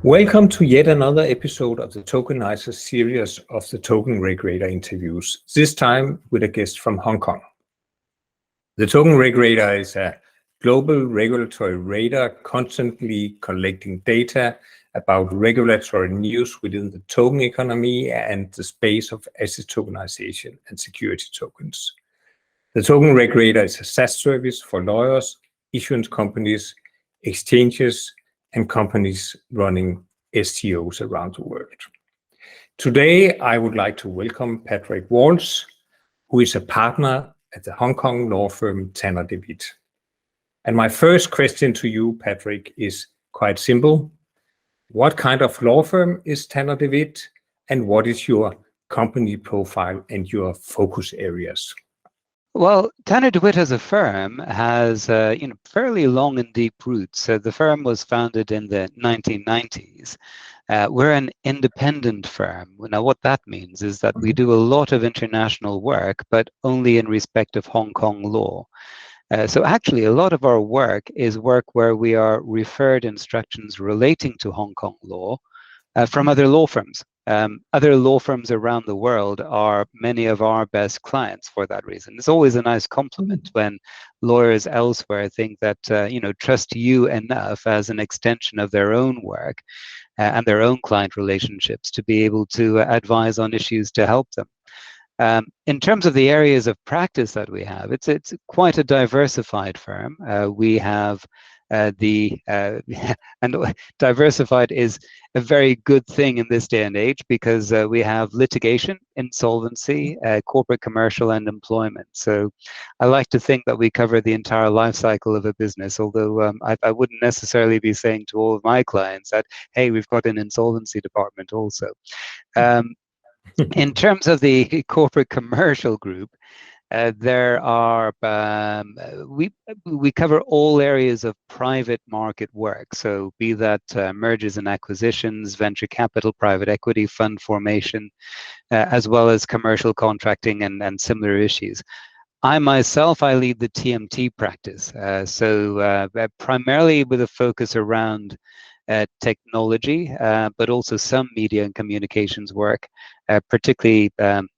Welcome to yet another episode of the Tokenizer series of the Token Reg Radar interviews, this time with a guest from Hong Kong. The Token Reg Radar is a global regulatory radar constantly collecting data about regulatory news within the token economy and the space of asset tokenization and security tokens. The Token Reg Radar is a SaaS service for lawyers, issuance companies, exchanges, and companies running STOs around the world. Today, I would like to welcome Padraig Walsh, who is a partner at the Hong Kong law firm Tanner De Witt. And my first question to you, Padraig, is quite simple. What kind of law firm is Tanner De Witt, and what is your company profile and your focus areas? Well, Tanner De Witt as a firm has fairly long and deep roots. So the firm was founded in the 1990s. We're an independent firm. Now, what that means is that we do a lot of international work, but only in respect of Hong Kong law. So actually, a lot of our work is work where we are referred instructions relating to Hong Kong law from other law firms. Other law firms around the world are many of our best clients for that reason. It's always a nice compliment when lawyers elsewhere think that, trust you enough as an extension of their own work and their own client relationships to be able to advise on issues to help them. In terms of the areas of practice that we have, it's quite a diversified firm. We have and diversified is a very good thing in this day and age because we have litigation, insolvency, corporate, commercial, and employment. So I like to think that we cover the entire life cycle of a business, although I wouldn't necessarily be saying to all of my clients that, hey, we've got an insolvency department also. In terms of the corporate commercial group, there are we cover all areas of private market work. So be that mergers and acquisitions, venture capital, private equity, fund formation, as well as commercial contracting and similar issues. I myself, I lead the TMT practice. Primarily with a focus around technology, but also some media and communications work, particularly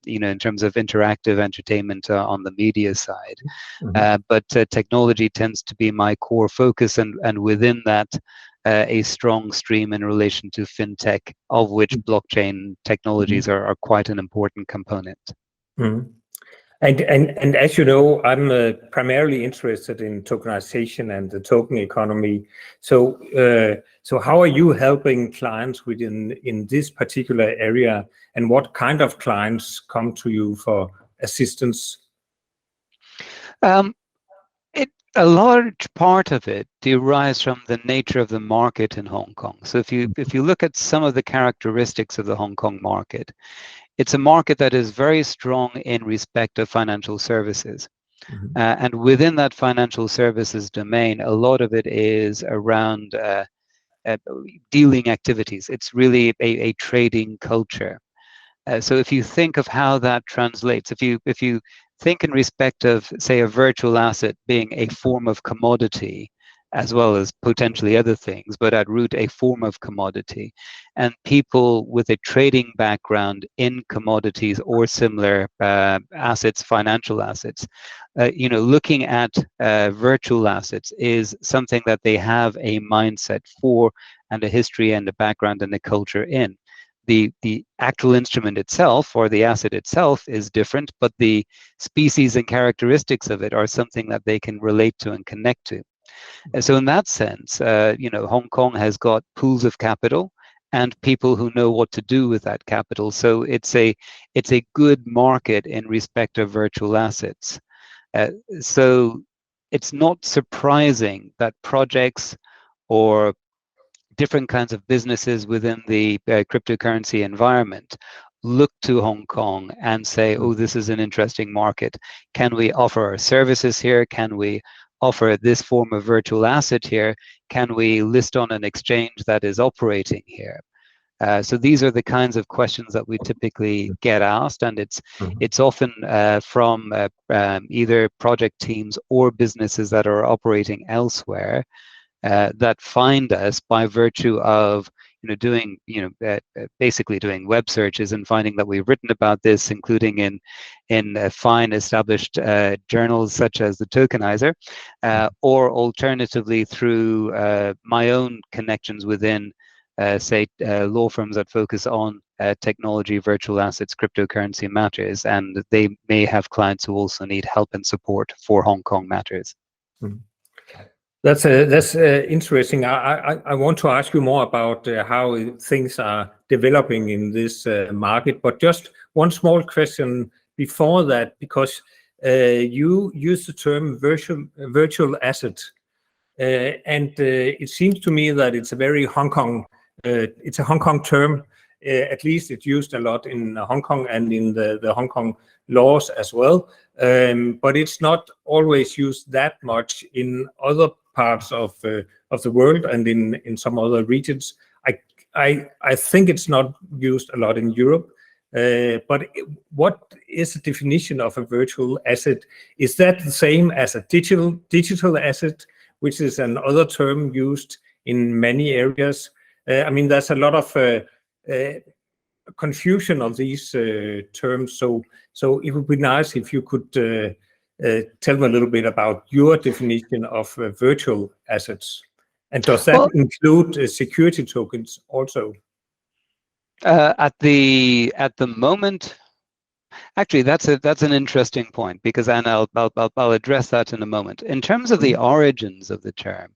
in terms of interactive entertainment on the media side. But technology tends to be my core focus, and within that, a strong stream in relation to fintech, of which blockchain technologies are quite an important component. And as you know, I'm primarily interested in tokenization and the token economy. So how are you helping clients in this particular area, and what kind of clients come to you for assistance? A large part of it derives from the nature of the market in Hong Kong. So if you look at some of the characteristics of the Hong Kong market, it's a market that is very strong in respect of financial services. And within that financial services domain, a lot of it is around dealing activities. It's really a trading culture. So if you think of how that translates, if you think in respect of, say, a virtual asset being a form of commodity, as well as potentially other things, but at root a form of commodity, and people with a trading background in commodities or similar assets, financial assets, looking at virtual assets is something that they have a mindset for and a history and a background and a culture in. The actual instrument itself or the asset itself is different, but the species and characteristics of it are something that they can relate to and connect to. And so in that sense, Hong Kong has got pools of capital and people who know what to do with that capital. So it's a good market in respect of virtual assets. So it's not surprising that projects or different kinds of businesses within the cryptocurrency environment look to Hong Kong and say, oh, this is an interesting market. Can we offer our services here? Can we offer this form of virtual asset here? Can we list on an exchange that is operating here? So these are the kinds of questions that we typically get asked, and it's often from either project teams or businesses that are operating elsewhere that find us by virtue of doing, basically doing web searches and finding that we've written about this, including in fine established journals such as the Tokenizer, or alternatively through my own connections within, say, law firms that focus on technology, virtual assets, cryptocurrency matters, and they may have clients who also need help and support for Hong Kong matters. That's interesting. I want to ask you more about how things are developing in this market, but just one small question before that, because you use the term virtual asset, and it seems to me that it's a very Hong Kong. It's a Hong Kong term. At least it's used a lot in Hong Kong and in the Hong Kong laws as well. But it's not always used that much in other parts of the world and in some other regions. I think it's not used a lot in Europe. But what is the definition of a virtual asset? Is that the same as a digital asset, which is another term used in many areas? I mean, there's a lot of confusion of these terms. So it would be nice if you could tell me a little bit about your definition of virtual assets. And does that include security tokens also? At the moment, actually, that's an interesting point, because I'll address that in a moment. In terms of the origins of the term,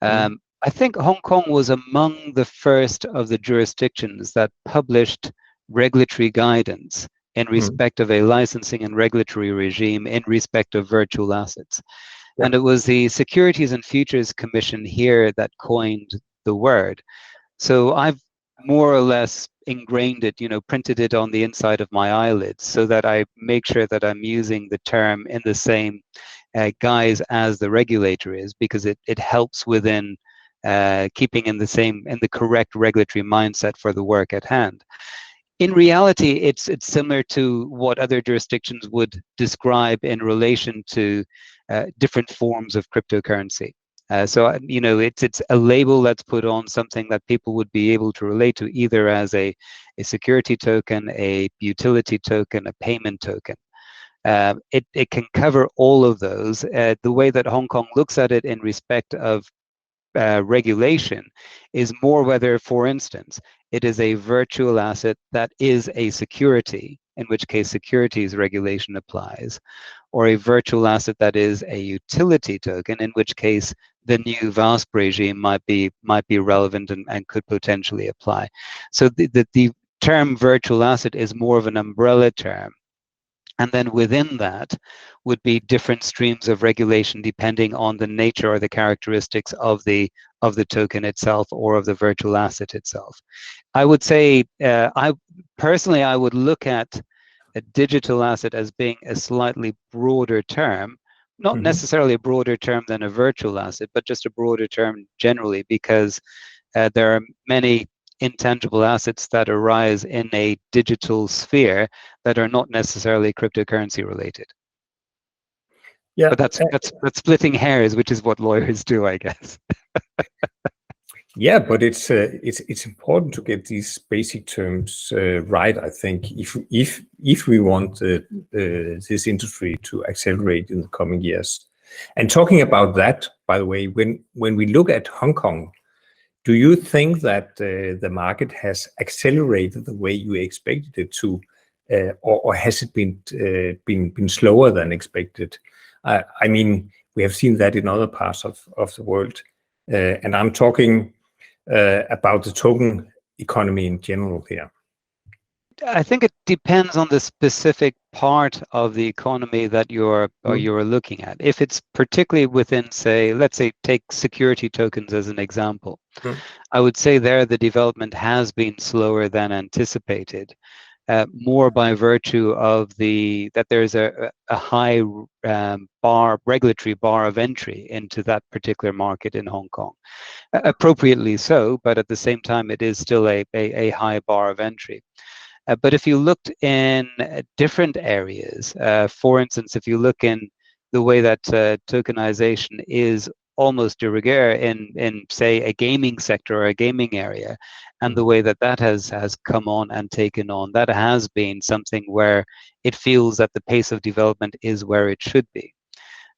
I think Hong Kong was among the first of the jurisdictions that published regulatory guidance in respect of a licensing and regulatory regime in respect of virtual assets. Yeah. And it was the Securities and Futures Commission here that coined the word. So I've more or less ingrained it, printed it on the inside of my eyelids, so that I make sure that I'm using the term in the same guise as the regulator is, because it helps within keeping in the correct regulatory mindset for the work at hand. In reality, it's similar to what other jurisdictions would describe in relation to different forms of cryptocurrency. So it's a label that's put on something that people would be able to relate to, either as a security token, a utility token, a payment token. It can cover all of those. The way that Hong Kong looks at it in respect of regulation is more whether, for instance, it is a virtual asset that is a security, in which case securities regulation applies, or a virtual asset that is a utility token, in which case the new VASP regime might be relevant and could potentially apply. So the term virtual asset is more of an umbrella term. And then within that would be different streams of regulation depending on the nature or the characteristics of the token itself or of the virtual asset itself. I would say, I would look at a digital asset as being a slightly broader term, not necessarily a broader term than a virtual asset, but just a broader term generally, because there are many intangible assets that arise in a digital sphere that are not necessarily cryptocurrency related. Yeah, but that's splitting hairs, which is what lawyers do, I guess. Yeah, but it's important to get these basic terms right. I think if we want this industry to accelerate in the coming years. And talking about that, by the way, when we look at Hong Kong, do you think that the market has accelerated the way you expected it to, or has it been slower than expected? I mean, we have seen that in other parts of the world, and I'm talking about the token economy in general here. I think it depends on the specific part of the economy that you're looking at. If it's particularly within, say, let's say, take security tokens as an example, I would say there the development has been slower than anticipated, more by virtue of that there's a high regulatory bar of entry into that particular market in Hong Kong. Appropriately so, but at the same time, it is still a high bar of entry. But if you looked in different areas, for instance, if you look in the way that tokenization is almost de rigueur in say a gaming sector or a gaming area, and the way that that has come on and taken on, that has been something where it feels that the pace of development is where it should be.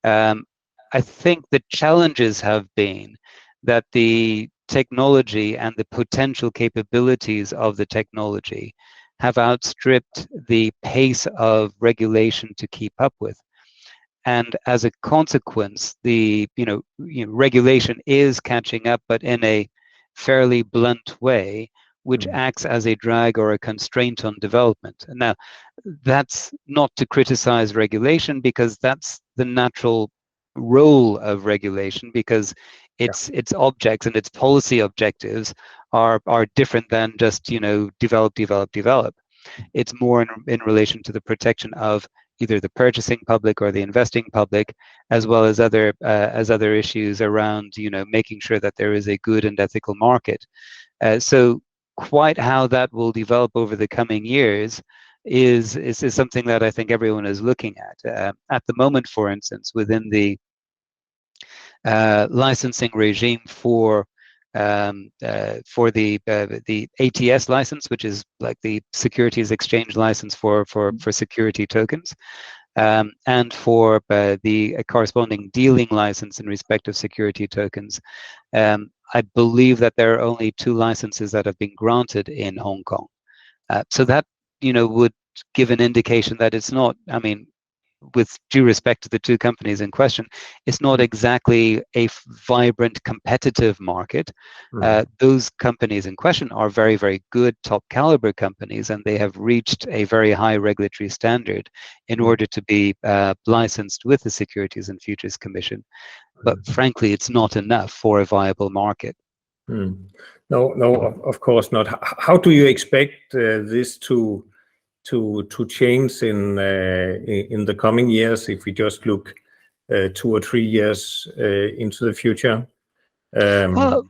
I think the challenges have been that the technology and the potential capabilities of the technology have outstripped the pace of regulation to keep up with. And as a consequence, the regulation is catching up, but in a fairly blunt way, which acts as a drag or a constraint on development. And now, that's not to criticize regulation, because that's the natural role of regulation, because its objects and its policy objectives are different than just develop. It's more in relation to the protection of either the purchasing public or the investing public, as well as other issues around making sure that there is a good and ethical market. So quite how that will develop over the coming years is something that I think everyone is looking at. At the moment, for instance, within the licensing regime for the ATS license, which is like the Securities Exchange license for security tokens, and for the corresponding dealing license in respect of security tokens. I believe that there are only 2 licenses that have been granted in Hong Kong. So that would give an indication that it's not, I mean, with due respect to the 2 companies in question, it's not exactly a vibrant competitive market. Those companies in question are very, very good, top caliber companies, and they have reached a very high regulatory standard in order to be licensed with the Securities and Futures Commission. But frankly, it's not enough for a viable market. No, of course not. How do you expect this to change in the coming years, if we just look 2 or 3 years into the future? Well,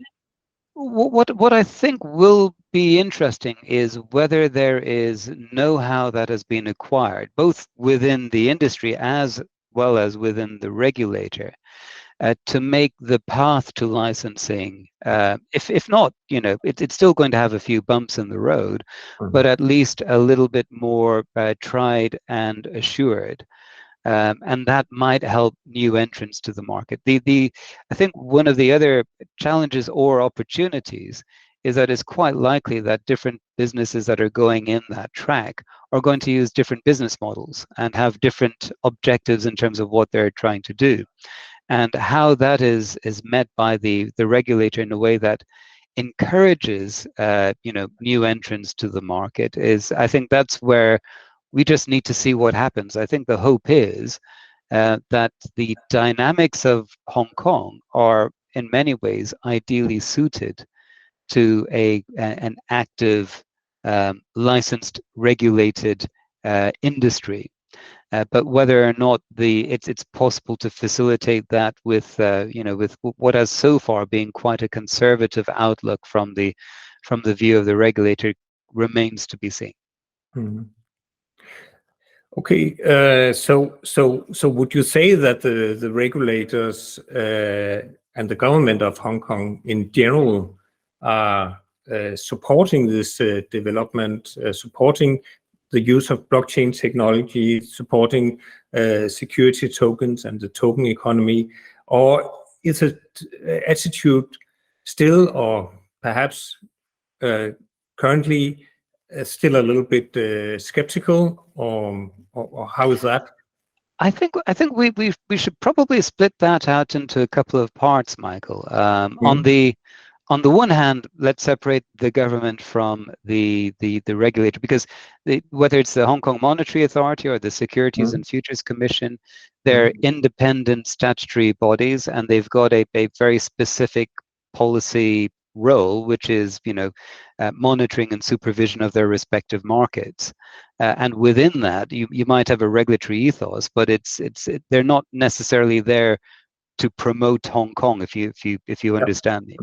what I think will be interesting is whether there is know-how that has been acquired, both within the industry as well as within the regulator, to make the path to licensing, if not, it's still going to have a few bumps in the road, but at least a little bit more tried and assured. And that might help new entrants to the market. I think one of the other challenges or opportunities is that it's quite likely that different businesses that are going in that track are going to use different business models and have different objectives in terms of what they're trying to do. And how that is met by the regulator in a way that encourages new entrants to the market is, I think that's where we just need to see what happens. I think the hope is that the dynamics of Hong Kong are in many ways ideally suited to an active licensed regulated industry. But whether or not it's possible to facilitate that with with what has so far been quite a conservative outlook from the view of the regulator remains to be seen. Okay, so would you say that the regulators and the government of Hong Kong in general are supporting this development, supporting the use of blockchain technology, supporting security tokens and the token economy, or is it attitude still, or perhaps currently still a little bit skeptical, or how is that? I think we should probably split that out into a couple of parts, Michael. On the one hand, let's separate the government from the regulator, because whether it's the Hong Kong Monetary Authority or the Securities and Futures Commission, they're independent statutory bodies, and they've got a very specific policy role, which is monitoring and supervision of their respective markets. And within that, you might have a regulatory ethos, but they're not necessarily there to promote Hong Kong, if you understand me.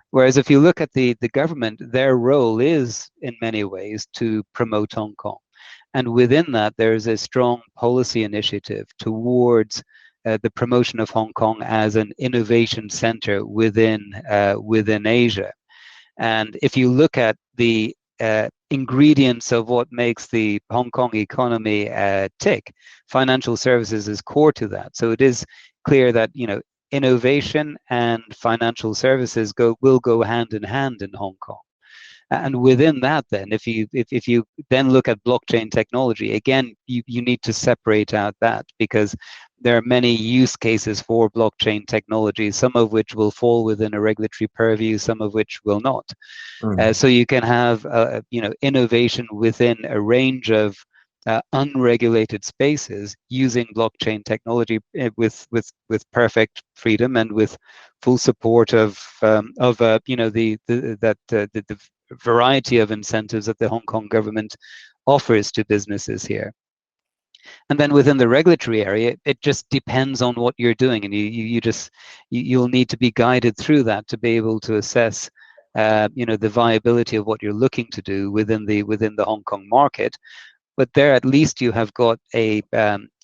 Whereas if you look at the government, their role is in many ways to promote Hong Kong. And within that, there's a strong policy initiative towards the promotion of Hong Kong as an innovation center within Asia. And if you look at the ingredients of what makes the Hong Kong economy tick, financial services is core to that. So it is clear that innovation and financial services will go hand in hand in Hong Kong. And within that, then, if you then look at blockchain technology, again, you need to separate out that, because there are many use cases for blockchain technology, some of which will fall within a regulatory purview, some of which will not. So you can have innovation within a range of unregulated spaces using blockchain technology with perfect freedom and with full support of the variety of incentives that the Hong Kong government offers to businesses here. And then within the regulatory area, it just depends on what you're doing, and you'll need to be guided through that to be able to assess the viability of what you're looking to do within the Hong Kong market. But there, at least you have got a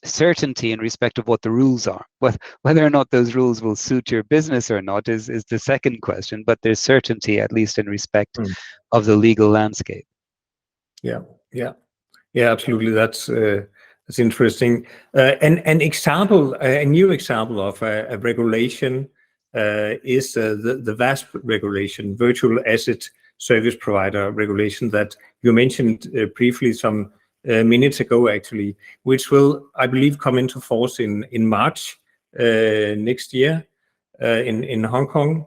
certainty in respect of what the rules are. Whether or not those rules will suit your business or not is the second question, but there's certainty, at least in respect of the legal landscape. Yeah, absolutely. That's interesting. An example, a new example of a regulation is the VASP regulation, Virtual Asset Service Provider regulation, that you mentioned briefly some minutes ago, actually, which will, I believe, come into force in March next year in Hong Kong.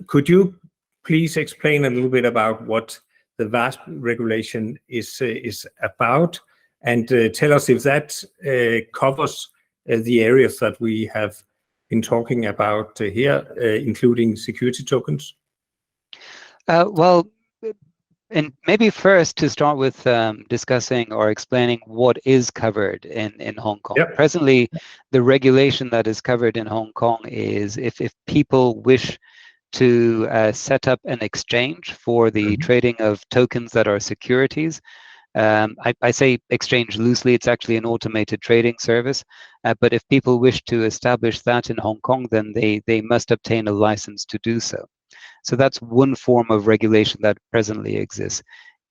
Could you please explain a little bit about what the VASP regulation is about, and tell us if that covers the areas that we have been talking about here, including security tokens? Well, and maybe first to start with discussing or explaining what is covered in Hong Kong. Yep. Presently, the regulation that is covered in Hong Kong is if people wish to set up an exchange for the trading of tokens that are securities. I say exchange loosely, it's actually an automated trading service. But if people wish to establish that in Hong Kong, then they must obtain a license to do so. So that's one form of regulation that presently exists.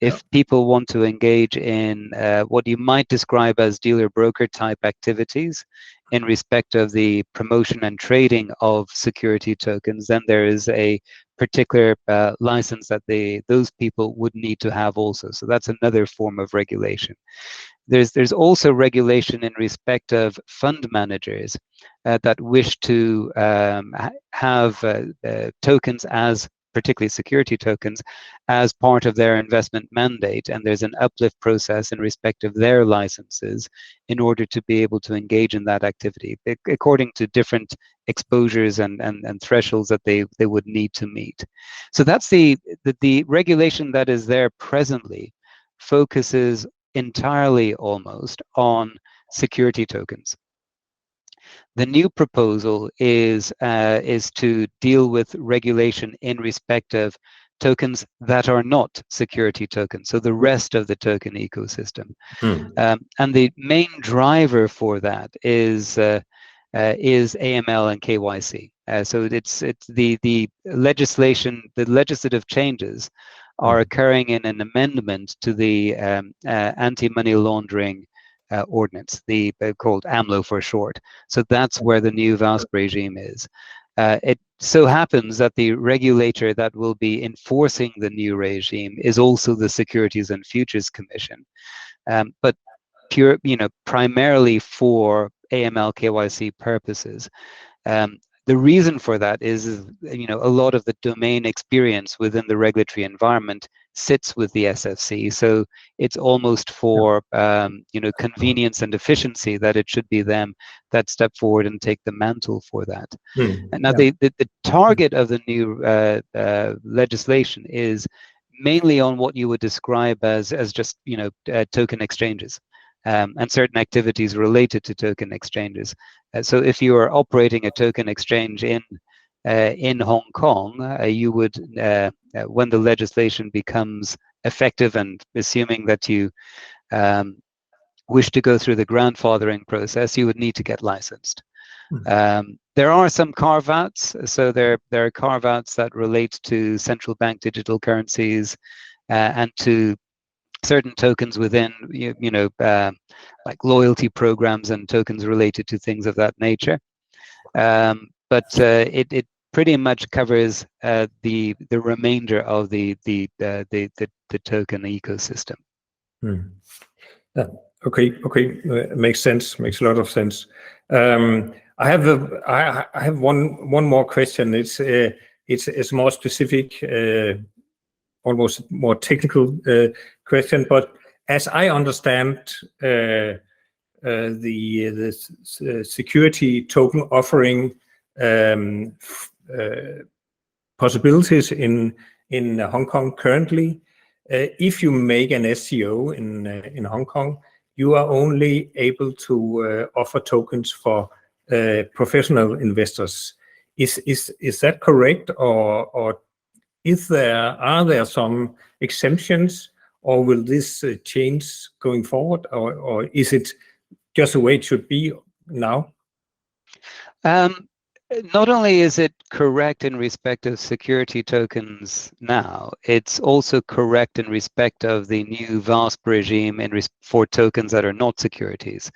If people want to engage in what you might describe as dealer-broker type activities in respect of the promotion and trading of security tokens, then there is a particular license that those people would need to have also. So that's another form of regulation. There's also regulation in respect of fund managers that wish to have tokens, as particularly security tokens, as part of their investment mandate, and there's an uplift process in respect of their licenses in order to be able to engage in that activity according to different exposures and thresholds that they would need to meet. So that's the regulation that is there presently, focuses entirely almost on security tokens. The new proposal is to deal with regulation in respect of tokens that are not security tokens, so the rest of the token ecosystem. And the main driver for that is AML and KYC. So it's the legislation, the legislative changes are occurring in an amendment to the anti-money laundering ordinance, called AMLO for short. So that's where the new VASP regime is. It so happens that the regulator that will be enforcing the new regime is also the Securities and Futures Commission, but primarily for AML KYC purposes. The reason for that is a lot of the domain experience within the regulatory environment sits with the SFC, so it's almost for convenience and efficiency that it should be them that step forward and take the mantle for that. And now the target of the new legislation is mainly on what you would describe as just token exchanges. And certain activities related to token exchanges. So if you are operating a token exchange in Hong Kong, you would, when the legislation becomes effective, and assuming that you wish to go through the grandfathering process, you would need to get licensed. There are some carve-outs. So there are carve-outs that relate to central bank digital currencies and to certain tokens within, like loyalty programs and tokens related to things of that nature. But it pretty much covers the remainder of the token ecosystem. Yeah. Okay. Makes sense. Makes a lot of sense. I have one more question. It's more specific, almost more technical question. But as I understand, the security token offering possibilities in Hong Kong currently, if you make an STO in Hong Kong, you are only able to offer tokens for professional investors. Is that correct, or are there some exemptions, or will this change going forward, or is it just the way it should be now? Not only is it correct in respect of security tokens now, it's also correct in respect of the new VASP regime for tokens that are not securities.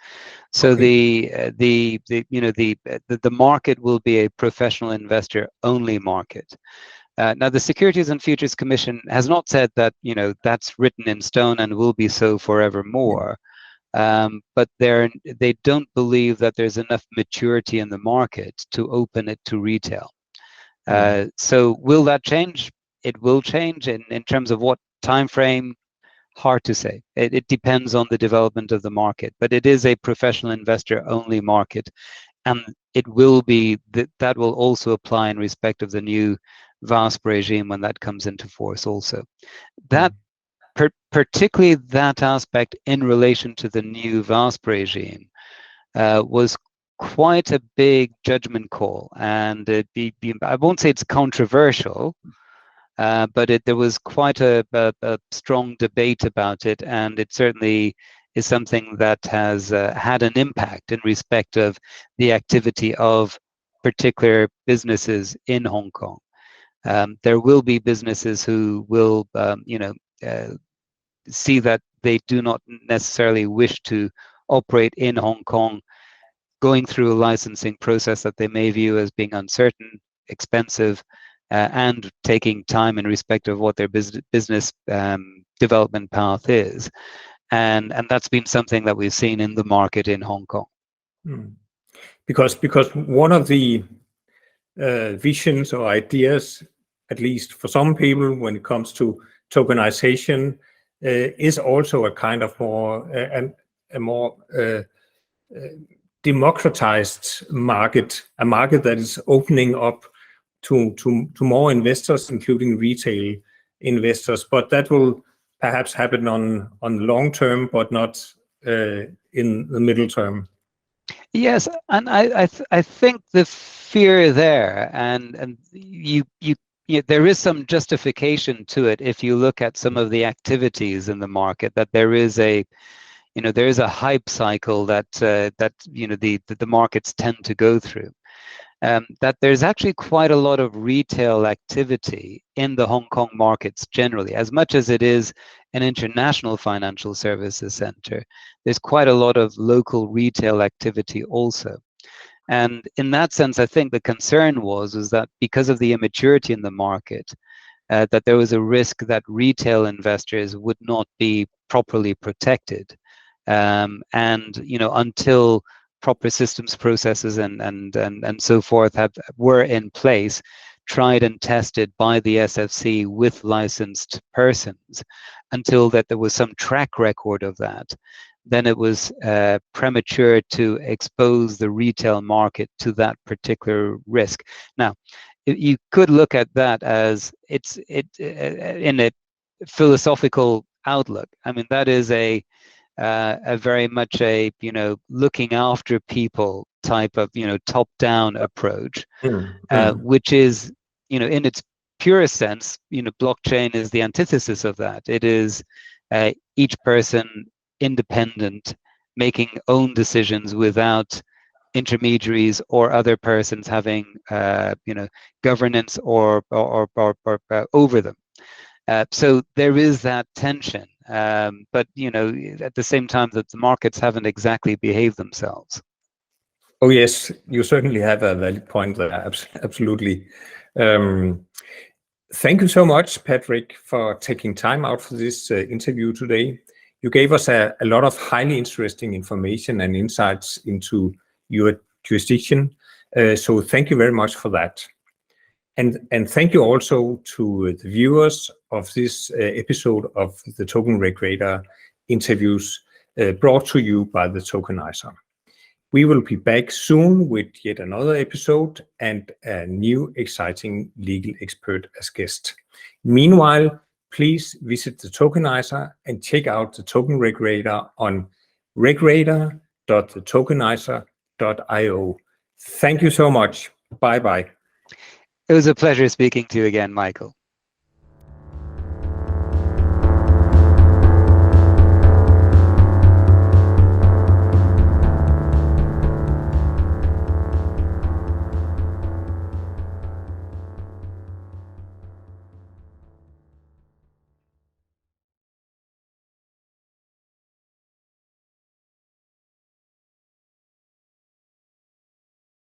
So Okay. the market will be a professional investor only market. Now, the Securities and Futures Commission has not said that that's written in stone and will be so forevermore. But they don't believe that there's enough maturity in the market to open it to retail. So will that change? It will change. In terms of what time frame, hard to say. It depends on the development of the market. But it is a professional investor only market, and it will be that will also apply in respect of the new VASP regime when that comes into force also. That particularly that aspect in relation to the new VASP regime was quite a big judgment call, and I won't say it's controversial, but there was quite a strong debate about it, and it certainly is something that has had an impact in respect of the activity of particular businesses in Hong Kong. There will be businesses who will, see that they do not necessarily wish to operate in Hong Kong, going through a licensing process that they may view as being uncertain, expensive, and taking time in respect of what their business development path is. And that's been something that we've seen in the market in Hong Kong. Because one of the visions or ideas, at least for some people, when it comes to tokenization, is also a kind of more democratized market, a market that is opening up to more investors, including retail investors. But that will perhaps happen on long term, but not in the middle term. Yes, and I think the fear there, and there is some justification to it if you look at some of the activities in the market, that there is a hype cycle that the markets tend to go through. That there's actually quite a lot of retail activity in the Hong Kong markets generally, as much as it is an international financial services center. There's quite a lot of local retail activity also. And in that sense, I think the concern was that because of the immaturity in the market, that there was a risk that retail investors would not be properly protected. And until proper systems, processes, and so forth were in place, tried and tested by the SFC with licensed persons, until that there was some track record of that, then it was premature to expose the retail market to that particular risk. Now, you could look at that as in a philosophical outlook. I mean, that is a very much a looking after people type of top-down approach, which is in its purest sense, blockchain is the antithesis of that. It is each person independent, making own decisions without intermediaries or other persons having governance or over them. So there is that tension, but at the same time that the markets haven't exactly behaved themselves. Oh yes, you certainly have a valid point there. Absolutely. Thank you so much, Padraig, for taking time out for this interview today. You gave us a lot of highly interesting information and insights into your jurisdiction. So thank you very much for that. And thank you also to the viewers of this episode of the Token Reg Radar interviews brought to you by the Tokenizer. We will be back soon with yet another episode and a new exciting legal expert as guest. Meanwhile, please visit the Tokenizer and check out the Token Reg Radar on regradar.thetokenizer.io. Thank you so much. Bye-bye. It was a pleasure speaking to you again, Michael.